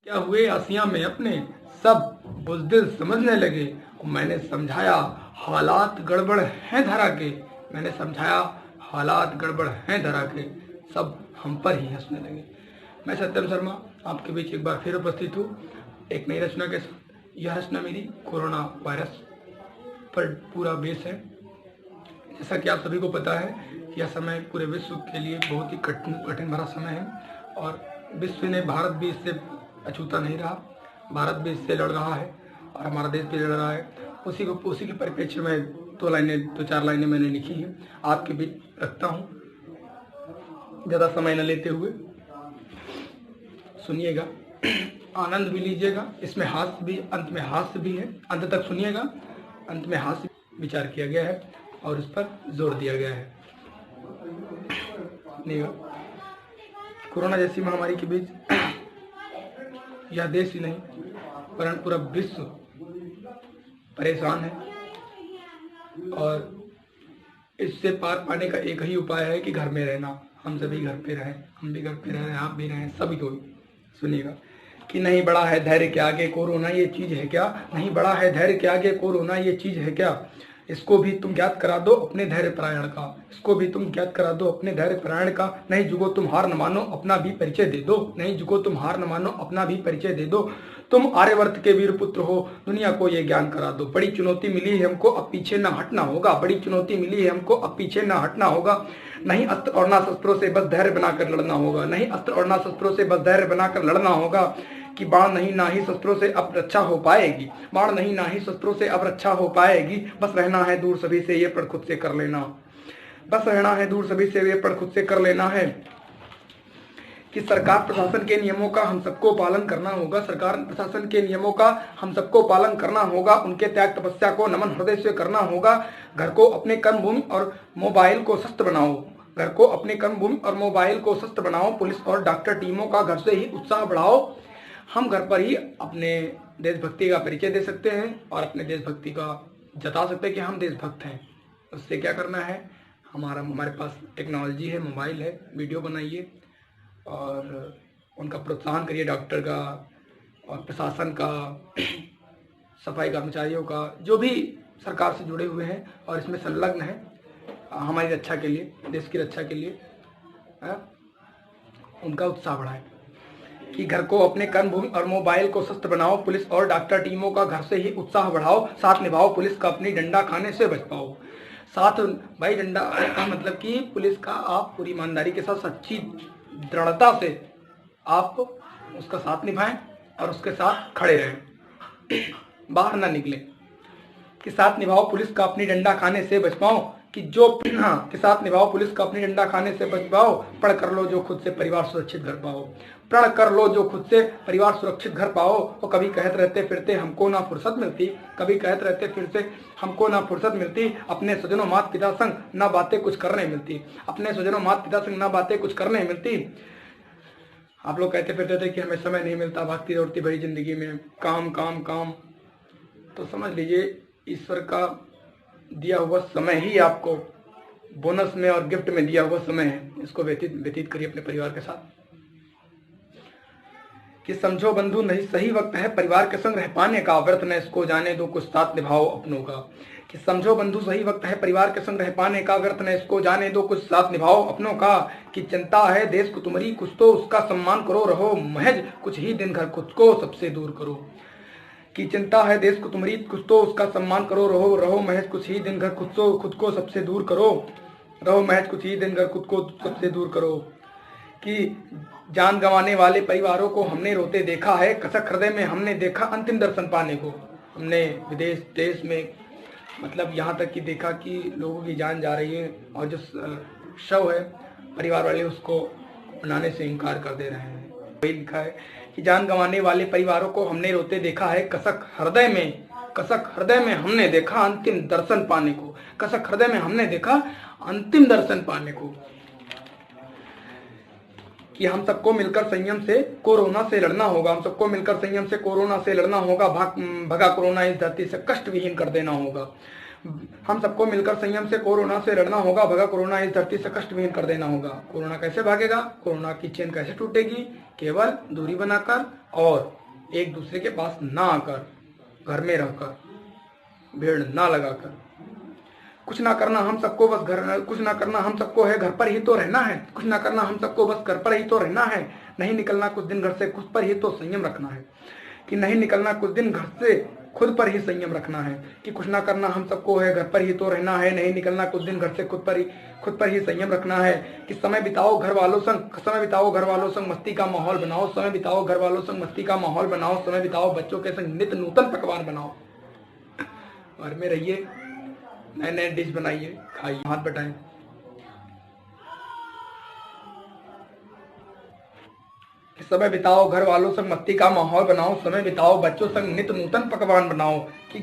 क्या हुए आसिया में अपने सब बुज़दिल समझने लगे। मैंने समझाया हालात गड़बड़ हैं धरा के, मैंने समझाया हालात गड़बड़ हैं धरा के, सब हम पर ही हंसने लगे। मैं सत्यम शर्मा आपके बीच एक बार फिर उपस्थित हूँ एक नई रचना के साथ। यह रचना मेरी कोरोना वायरस पर पूरा बेस है। जैसा कि आप सभी को पता है यह समय पूरे विश्व के लिए बहुत ही कठिन भरा समय है और विश्व ने, भारत भी इससे अछूता नहीं रहा। भारत भी इससे लड़ रहा है और हमारा देश भी लड़ रहा है। उसी के परिप्रेक्ष्य में दो चार लाइनें मैंने लिखी हैं, आपके बीच रखता हूँ। ज़्यादा समय न लेते हुए सुनिएगा, आनंद भी लीजिएगा। इसमें हास्य भी, अंत में हास्य भी है। अंत तक सुनिएगा, अंत में हास्य विचार किया गया है और इस पर जोर दिया गया है। कोरोना जैसी महामारी के बीच यह देश ही नहीं वरन पूरा विश्व परेशान है और इससे पार पाने का एक ही उपाय है कि घर में रहना। हम सभी घर पे रहें, हम भी घर पे रह रहे हैं, आप भी रहें, सभी को सुनिएगा कि नहीं बड़ा है धैर्य के आगे कोरोना ये चीज़ है क्या। नहीं बड़ा है धैर्य के आगे कोरोना ये चीज़ है क्या। इसको भी तुम ज्ञात करा दो अपने धैर्य परायण का, इसको भी तुम ज्ञात करा दो अपने धैर्य परायण का। नहीं जुगो तुम हार न मानो अपना भी परिचय दे दो, नहीं जुगो तुम हार न मानो अपना भी परिचय दे दो। तुम आर्यवर्त के वीर पुत्र हो, दुनिया को ये ज्ञान करा दो। बड़ी चुनौती मिली है हमको, अब पीछे न हटना होगा। बड़ी चुनौती मिली है हमको, अब पीछे न हटना होगा। नहीं अस्त्र और ना शस्त्रों से बस धैर्य बनाकर लड़ना होगा। नहीं अस्त्र और ना शस्त्रों से बस धैर्य बनाकर लड़ना होगा। कि बाण नहीं ना ही शस्त्रों से अब रक्षा हो पाएगी, बाण नहीं ना ही शस्त्रों से अब रक्षा हो पाएगी। बस रहना है दूर सभी से ये प्रण खुद से कर लेना, बस रहना है दूर सभी से ये प्रण खुद से कर लेना है। कि सरकार प्रशासन के नियमों का हम सबको पालन करना होगा। सरकार प्रशासन के नियमों का हम सबको पालन करना होगा। उनके त्याग तपस्या को नमन हृदय से करना होगा। घर को अपने कर्मभूमि और मोबाइल को शस्त्र बनाओ, घर को अपने कर्मभूमि और मोबाइल को शस्त्र बनाओ। पुलिस और डॉक्टर टीमों का घर से ही उत्साह बढ़ाओ। हम घर पर ही अपने देशभक्ति का परिचय दे सकते हैं और अपने देशभक्ति का जता सकते हैं कि हम देशभक्त हैं। उससे क्या करना है, हमारे पास टेक्नोलॉजी है, मोबाइल है, वीडियो बनाइए और उनका प्रोत्साहन करिए, डॉक्टर का और प्रशासन का, सफाई कर्मचारियों का, जो भी सरकार से जुड़े हुए हैं और इसमें संलग्न है हमारी रक्षा के लिए, देश की रक्षा के लिए, उनका उत्साह बढ़ाएं। कि घर को अपने कर्मभूमि और मोबाइल को शस्त्र बनाओ। पुलिस और डॉक्टर टीमों का घर से ही उत्साह बढ़ाओ। साथ निभाओ पुलिस का अपनी डंडा खाने से बच पाओ। साथ भाई डंडा का मतलब कि पुलिस का आप पूरी ईमानदारी के साथ, सच्ची दृढ़ता से आप उसका साथ निभाएं और उसके साथ खड़े रहें, बाहर ना निकलें। कि साथ निभाओ पुलिस का अपनी डंडा खाने से बच पाओ। कि जो के साथ निभाओ पुलिस का अपनी डंडा खाने से बच पाओ। प्रण कर लो जो खुद से परिवार सुरक्षित घर पाओ, प्रण कर लो जो खुद से परिवार सुरक्षित घर पाओ। और कभी कहते रहते फिरते हमको ना फुर्सत मिलती, कभी कहते रहते फिरते हमको ना फुर्सत मिलती। अपने स्वजनों माता पिता संग ना बातें कुछ करने मिलती, अपने स्वजनों माता पिता संग ना बातें कुछ करने मिलती। आप लोग कहते फिरते थे कि हमें समय नहीं मिलता, भागती दौड़ती भरी जिंदगी में काम काम काम। तो समझ लीजिए ईश्वर का दिया हुआ समय ही आपको बोनस में और गिफ्ट में दिया हुआ समय है। इसको व्यतीत करिए अपने परिवार के साथ। कि समझो बंधु नहीं सही वक्त है परिवार के संग रह पाने का, व्रत न इसको जाने दो कुछ साथ निभाओ अपनों का। कि समझो बंधु सही वक्त है परिवार के संग रह पाने का, व्रत न इसको जाने दो कुछ साथ निभाओ अपनों का। कि चिंता है देश को तुम्हारी कुछ तो उसका सम्मान करो, रहो महज कुछ ही दिन घर खुद को सबसे दूर करो। कि चिंता है देश को तुम्हारी कुछ तो उसका सम्मान करो, रहो महज कुछ ही दिन घर खुद को सबसे दूर करो, रहो महज कुछ ही दिन घर खुद को सबसे दूर करो। कि जान गंवाने वाले परिवारों को हमने रोते देखा है, कसक हृदय में हमने देखा अंतिम दर्शन पाने को। हमने विदेश देश में मतलब यहाँ तक कि देखा कि लोगों की जान जा रही है और जो शव है परिवार वाले उसको बनाने से इनकार कर दे रहे हैं। वही लिखा है कि जान गंवाने वाले परिवारों को हमने रोते देखा है, कसक हृदय में हमने देखा अंतिम दर्शन पाने को, कसक हृदय में हमने देखा अंतिम दर्शन पाने को। कि हम सबको मिलकर संयम से कोरोना से लड़ना होगा, हम सबको मिलकर संयम से कोरोना से लड़ना होगा। भगा कोरोना इस धरती से कष्ट विहीन कर देना होगा। हम सबको मिलकर संयम से कोरोना से लड़ना होगा, भगा कोरोना इस धरती से कष्ट विहीन कर देना होगा। कोरोना कैसे भागेगा, कोरोना की चेन कैसे टूटेगी, केवल दूरी बनाकर और एक दूसरे के पास ना आकर, घर में रहकर, भीड़ ना लगाकर, कुछ ना करना हम सबको बस घर, कुछ ना करना हम सबको है घर पर ही तो रहना है, कुछ ना करना हम सबको बस घर पर ही तो रहना है, नहीं निकलना कुछ दिन घर से खुद पर ही तो संयम रखना है, कि नहीं निकलना कुछ दिन घर से खुद पर ही संयम रखना है, कि कुछ ना करना हम सबको है घर पर ही तो रहना है, नहीं निकलना कुछ दिन घर से खुद पर ही संयम रखना है, कि समय बिताओ घर वालों संग मस्ती का माहौल बनाओ, समय बिताओ घर वालों संग मस्ती का माहौल बनाओ, समय बिताओ बच्चों के संग नित्य नूतन पकवान बनाओ, घर में रहिए, नए नए डिश बनाइए, खाइए, हाथ बटाएं। समय बिताओ घर वालों संग मस्ती का माहौल बनाओ, समय बिताओ बच्चों संग नित्य नूतन पकवान बनाओ। कि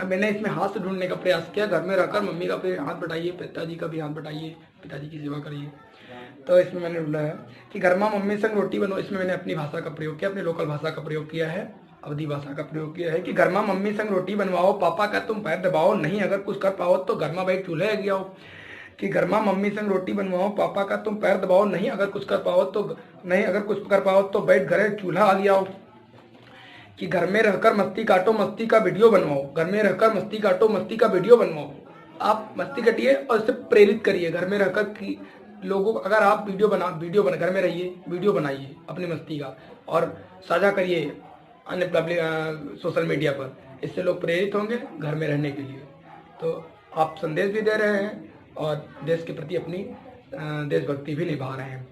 मैंने इसमें हाथ से ढूंढने का प्रयास किया, घर में रहकर मम्मी का भी हाथ बटाइए, पिताजी का भी हाथ बटाइए, पिताजी की सेवा करिए। तो इसमें मैंने ढूंढा है कि घर में मम्मी संग रोटी बनाओ, इसमें मैंने अपनी भाषा का प्रयोग किया, अपनी लोकल भाषा का प्रयोग किया है, अवधी भाषा का प्रयोग किया है। कि घर में मम्मी संग रोटी बनवाओ, पापा का तुम पैर दबाओ, नहीं अगर कुछ कर पाओ तो घर में बैठ चूल्हे लग जाओ। कि घर में मम्मी संग रोटी बनवाओ, पापा का तुम पैर दबाओ, नहीं अगर कुछ कर पाओ तो बैठ घरे चूल्हा आ जाओ। कि घर में रहकर मस्ती काटो, मस्ती का वीडियो बनवाओ, घर में रहकर मस्ती काटो, मस्ती का वीडियो बनवाओ। आप मस्ती कटिए और इससे प्रेरित करिए घर में रहकर कि लोगों को, अगर आप वीडियो बना घर में रहिए, वीडियो बनाइए अपनी मस्ती का और साझा करिए अन्य पब्लिक सोशल मीडिया पर, इससे लोग प्रेरित होंगे घर में रहने के लिए। तो आप संदेश भी दे रहे हैं और देश के प्रति अपनी देशभक्ति भी निभा रहे हैं।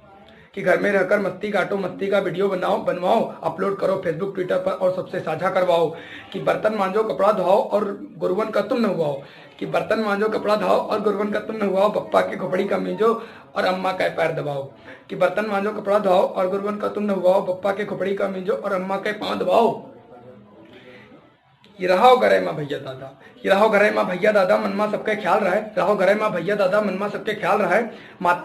कि घर में रहकर मस्ती काटो, मस्ती का वीडियो बनवाओ, अपलोड करो फेसबुक ट्विटर पर और सबसे साझा करवाओ। कि बर्तन मांजो कपड़ा धोओ और गुरवन का तुम न हुआओ। कि बर्तन मांजो कपड़ा धोओ और गुरवन का तुम न हुआओ, पप्पा के खोपड़ी का मींजो और अम्मा का पैर दबाओ। कि बर्तन मांजो कपड़ा धोओ और गुरवन का तुम न हुआओ, पप्पा के खोपड़ी का मींजो और अम्मा के पांव दबाओ। ये रहो घरे माँ भैया दादा, ये रहो घरे माँ भैया दादा, मन माँ सबके ख्याल रहे, रहो घरे माँ भैया दादा, मन माँ सबके ख्याल रहे। माता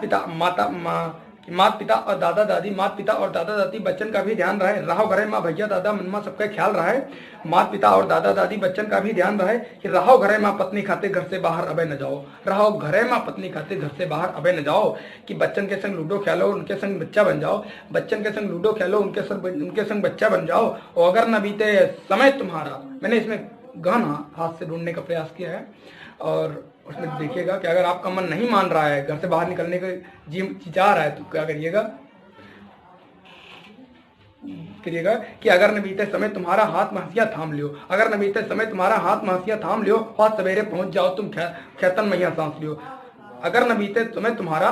पिता और दादा दादी बच्चन का भी ध्यान रहे, रहो घरे माँ भैया दादा, मन माँ सबका ख्याल रहे। माता पिता और दादा दादी बच्चन का भी ध्यान रहे। कि रहो घरे माँ पत्नी खाते घर से बाहर अबे न जाओ, रहो घरे माँ पत्नी खाते घर से बाहर अबे न जाओ। कि बच्चन के संग लूडो खेलो, उनके संग बच्चा बन जाओ, बच्चन के संग लूडो खेलो, उनके संग बच्चा बन जाओ। और अगर न बीते समय तुम्हारा, मैंने इसमें गहन हाथ से ढूंढने का प्रयास किया है और उसमें देखिएगा कि अगर आपका मन नहीं मान रहा है, घर से बाहर निकलने का जी चाह रहा है, तो क्या करिएगा कि अगर न बीते समय तुम्हारा हाथ में हंसिया थाम लियो, अगर न बीते समय तुम्हारा हाथ में हंसिया थाम लियो, और सवेरे पहुंच जाओ तुम खेतन मैया सांस लियो। अगर न बीते समय तुम्हारा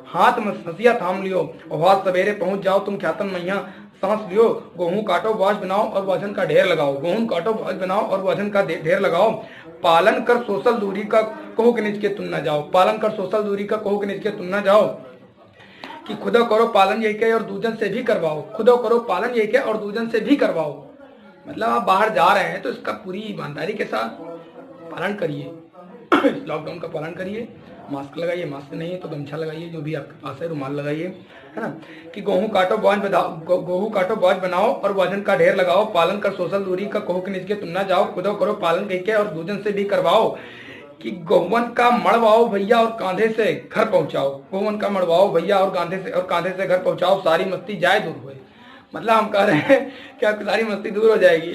हाथ में हंसिया थाम लियो और सवेरे पहुंच जाओ तुम खेतन मैया सांस लियो। गेहूं काटो बाज बनाओ और वजन का ढेर लगाओ, गेहूं काटो बाज बनाओ और वजन का ढेर लगाओ। पालन कर सोशल दूरी का कहो कि निज के तुम न जाओ, पालन कर सोशल दूरी का कहो कि निज के तुम न जाओ। कि खुदा करो पालन यही के और दूजन से भी करवाओ, खुदा करो पालन यही के और दूजन से भी करवाओ। मतलब आप बाहर जा रहे हैं तो इसका पूरी ईमानदारी के साथ पालन करिए, लॉकडाउन का पालन करिए। मास्क लगाइए, मास्क नहीं है तो गमछा लगाइए, जो भी आपके पास है रुमाल लगाइए, है ना। कि गेहूं काटो बाज बनाओ और वजन का ढेर लगाओ। पालन कर सोशल दूरी का कहो कि निज के तुम ना जाओ, खुदा करो पालन कह के और दूजन से भी करवाओ। कि गौवन का मड़वाओ भैया और कांधे से घर पहुंचाओ, गौवन का मड़वाओ भैया और कांधे से घर पहुंचाओ, सारी मस्ती जाए दूर हुए। मतलब हम कह रहे हैं कि आपकी सारी मस्ती दूर हो जाएगी।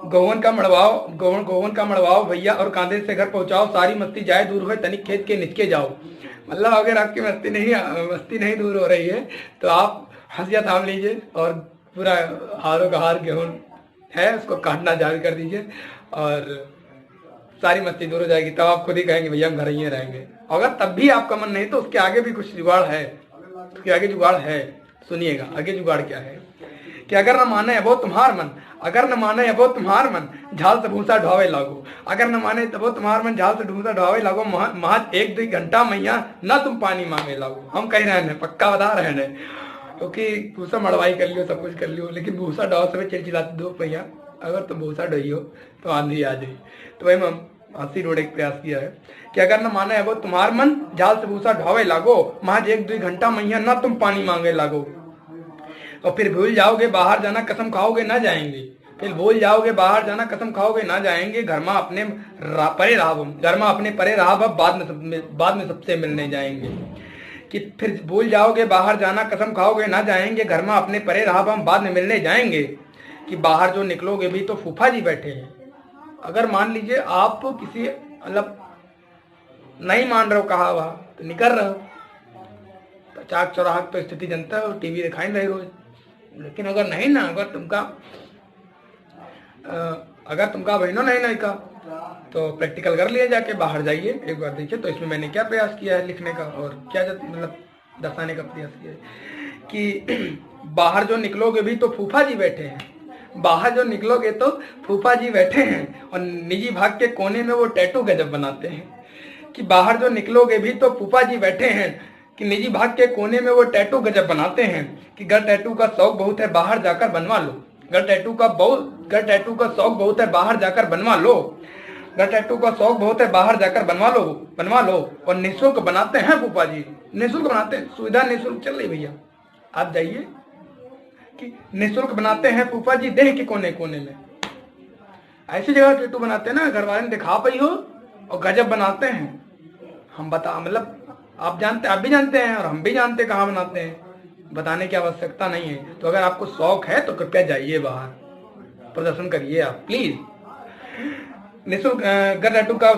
गोवन का मड़वाओ भैया और कांधे से घर पहुंचाओ, सारी मस्ती जाए दूर हो, तनिक खेत के निचके जाओ। मतलब अगर आपकी मस्ती नहीं दूर हो रही है तो आप हंसिया थाम लीजिए और पूरा हारों का हार गेहूं है उसको काटना जारी कर दीजिए और सारी मस्ती दूर हो जाएगी। तब आप खुद ही कहेंगे भैया हम घर ही रहेंगे। अगर तब भी आपका मन नहीं तो उसके आगे भी कुछ जुगाड़ है, उसके आगे जुगाड़ है। सुनिएगा आगे जुगाड़ क्या है। कि अगर न माने अबो तुम्हार मन, अगर न माने अबो तुम्हार मन, झाल से भूसा ढावे लागो, अगर न माने तबो तुम्हार मन, झाल से भूसा ढावे लागो। महज 1-2 घंटा मैया न तुम पानी मांगे लागो। हम कह रहे हैं, पक्का बता रहे हैं, क्योंकि भूसा मड़वाई कर लियो, सब कुछ कर लियो, लेकिन भूसा ढाओ समय चिलचिलाती दो मैया, अगर तुम भूसा ढोई हो तो आंधी आ जाए। तो वही हम हंसी रोड एक प्रयास किया है कि अगर न माने अबो तुम्हार मन, झाल से भूसा ढावे लागो, महज 1-2 घंटा मैया न तुम पानी मांगे लागो। और फिर भूल जाओगे बाहर जाना, कसम खाओगे ना जाएंगे। फिर भूल जाओगे बाहर जाना, कसम खाओगे ना जाएंगे, घर में अपने परे रहा बाद में सबसे मिलने जाएंगे। कि फिर भूल जाओगे बाहर जाना, कसम खाओगे ना जाएंगे, घर में अपने परे रहा हम बाद में मिलने जाएंगे। कि बाहर जो निकलोगे भी तो फूफा जी बैठे हैं। अगर मान लीजिए आप किसी मतलब नहीं मान रहे हो कहा वहा तो निकल रहे हो, चाक चौराहक तो स्थिति जनता है, टीवी दिखाई रहे रोज। लेकिन अगर नहीं ना, अगर तुमका बहनों नहीं का तो प्रैक्टिकल कर लिया, जाके बाहर जाइए एक बार देखिए। तो इसमें मैंने क्या प्रयास किया है लिखने का और क्या मतलब दर्शाने का प्रयास किया है कि बाहर जो निकलोगे भी तो फूफा जी बैठे हैं, बाहर जो निकलोगे तो फूफा जी बैठे हैं और निजी भाग के कोने में वो टैटू गजब बनाते हैं। कि बाहर जो निकलोगे भी तो फूफा जी बैठे हैं, कि निजी भाग के कोने में वो टैटू गजब बनाते हैं। कि घर टैटू का शौक बहुत है बाहर जाकर बनवा लो, घर टैटू का शौक बहुत है बाहर जाकर बनवा लो, घर टैटू का शौक बहुत है बाहर जाकर बनवा लो। और निःशुल्क बनाते हैं फूफा जी, निःशुल्क बनाते हैं, सुविधा निःशुल्क चल रही भैया, आप जाइए। कि निःशुल्क बनाते हैं फूफा जी देह के कोने कोने में। ऐसी जगह टैटू बनाते हैं ना, घर वाले ने दिखा पाई हो, और गजब बनाते हैं। हम बता मतलब आप भी जानते हैं और हम भी जानते हैं कहाँ बनाते हैं, बताने की आवश्यकता नहीं है। तो अगर आपको शौक है तो कृपया जाइए बाहर, प्रदर्शन करिए आप प्लीज। निःशुल्क घर टैटू का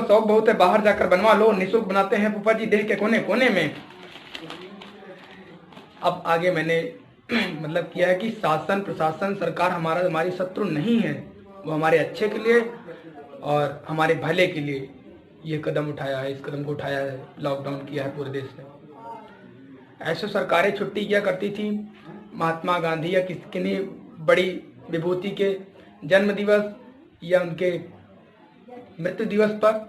शौक बहुत है बाहर जाकर बनवा लो, निःशुल्क बनाते हैं फूफा जी देह के कोने कोने में। अब आगे मैंने मतलब किया है कि शासन प्रशासन सरकार हमारी शत्रु नहीं है, वो हमारे अच्छे के लिए और हमारे भले के लिए ये कदम उठाया है, इस कदम को उठाया है, लॉकडाउन किया है पूरे देश में। ऐसे सरकारें छुट्टी किया करती थी महात्मा गांधी या किसी बड़ी विभूति के जन्म दिवस या उनके मृत्यु दिवस पर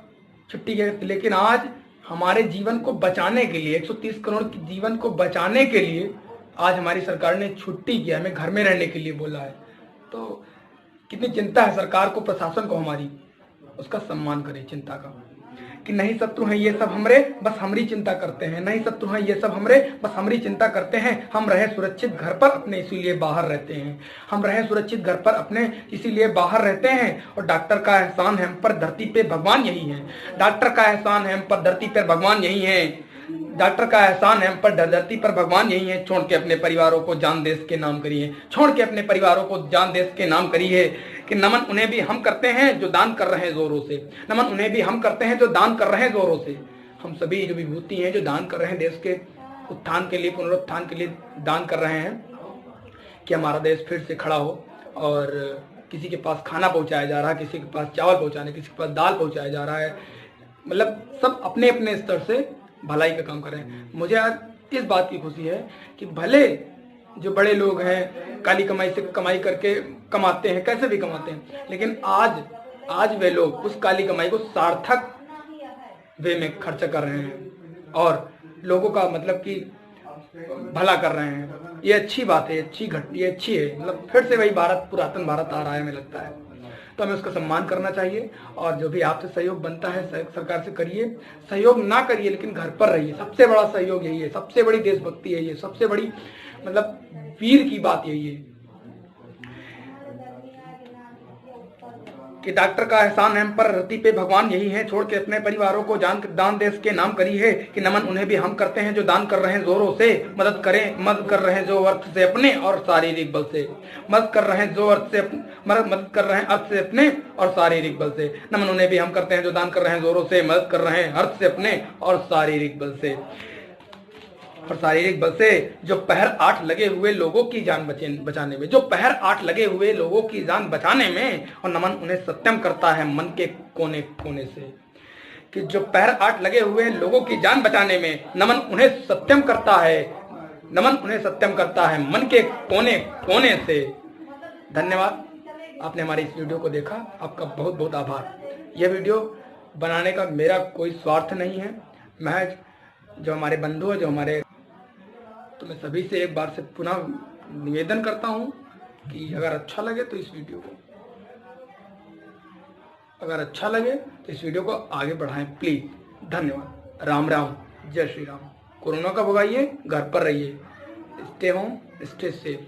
छुट्टी किया करती, लेकिन आज हमारे जीवन को बचाने के लिए 130 करोड़ के जीवन को बचाने के लिए आज हमारी सरकार ने छुट्टी किया, हमें घर में रहने के लिए बोला है। तो कितनी चिंता है सरकार को, प्रशासन को हमारी, उसका सम्मान करें चिंता का। कि नहीं शत्रु हैं ये सब हमरे, बस हमरी चिंता करते हैं, नहीं शत्रु हैं ये सब हमरे, बस हमरी चिंता करते हैं। हम रहे सुरक्षित घर पर अपने इसीलिए बाहर रहते हैं, हम रहे सुरक्षित घर पर अपने इसीलिए बाहर रहते हैं। और डॉक्टर का एहसान है हम पर धरती पे भगवान यही है, डॉक्टर का एहसान है हम पर धरती पर भगवान यही है, डॉक्टर का एहसान है हम पर धरती पर भगवान यही है। छोड़ के अपने परिवारों को जान देश के नाम करिए, छोड़ के अपने परिवारों को जान देश के नाम करिए। कि नमन उन्हें भी हम करते हैं जो दान कर रहे हैं जोरों से, नमन उन्हें भी हम करते हैं जो दान कर रहे हैं जोरों से। हम सभी जो विभूति हैं जो दान कर रहे हैं, देश के उत्थान के लिए, पुनरुत्थान के लिए दान कर रहे हैं कि हमारा देश फिर से खड़ा हो। और किसी के पास खाना पहुंचाया जा रहा है, किसी के पास चावल पहुंचाने, किसी के पास दाल पहुंचाया जा रहा है, मतलब सब अपने अपने स्तर से भलाई का काम कर रहे हैं। मुझे आज इस बात की खुशी है कि भले जो बड़े लोग हैं काली कमाई से कमाई करके कमाते हैं, कैसे भी कमाते हैं, लेकिन आज वे लोग उस काली कमाई को सार्थक वे में खर्च कर रहे हैं और लोगों का मतलब कि भला कर रहे हैं। ये अच्छी बात है, ये अच्छी है। मतलब फिर से वही भारत, पुरातन भारत आ रहा है हमें लगता है। तो हमें उसका सम्मान करना चाहिए। और जो भी आपसे सहयोग बनता है सरकार से करिए, सहयोग ना करिए लेकिन घर पर रहिए। सबसे बड़ा सहयोग यही है, सबसे बड़ी देशभक्ति है ये, सबसे बड़ी मतलब वीर की बात यही है कि डॉक्टर का एहसान है हम पर धरती पे भगवान यही है। छोड़ के अपने परिवारों को दान देश के नाम करी है। कि नमन उन्हें भी हम करते हैं जो दान कर रहे हैं जोरों से, मदद कर रहे हैं जो अर्थ से अपने और शारीरिक बल से, मदद कर रहे हैं जो अर्थ से मदद कर रहे हैं अर्थ से अपने और शारीरिक बल से। नमन उन्हें भी हम करते हैं जो दान कर रहे हैं जोरों से, मदद कर रहे हैं अर्थ से अपने और शारीरिक बल से। और शारीरिक बल से जो पहर 8 लगे हुए लोगों की जान बचाने में, जो पहर 8 लगे हुए लोगों की जान बचाने में। और नमन उन्हें सत्यम करता है मन के कोने कोने से। कि जो पहर 8 लगे हुए लोगों की जान बचाने में, नमन उन्हें सत्यम करता है, नमन उन्हें सत्यम करता है मन के कोने कोने से। धन्यवाद, आपने हमारी इस वीडियो को देखा, आपका बहुत बहुत आभार। यह वीडियो बनाने का मेरा कोई स्वार्थ नहीं है, महज जो हमारे बंधु है, जो हमारे, तो मैं सभी से एक बार से पुनः निवेदन करता हूं कि अगर अच्छा लगे तो इस वीडियो को आगे बढ़ाएं प्लीज। धन्यवाद। राम राम, जय श्री राम। कोरोना का भगाइए, घर पर रहिए, स्टे होम, स्टे सेफ।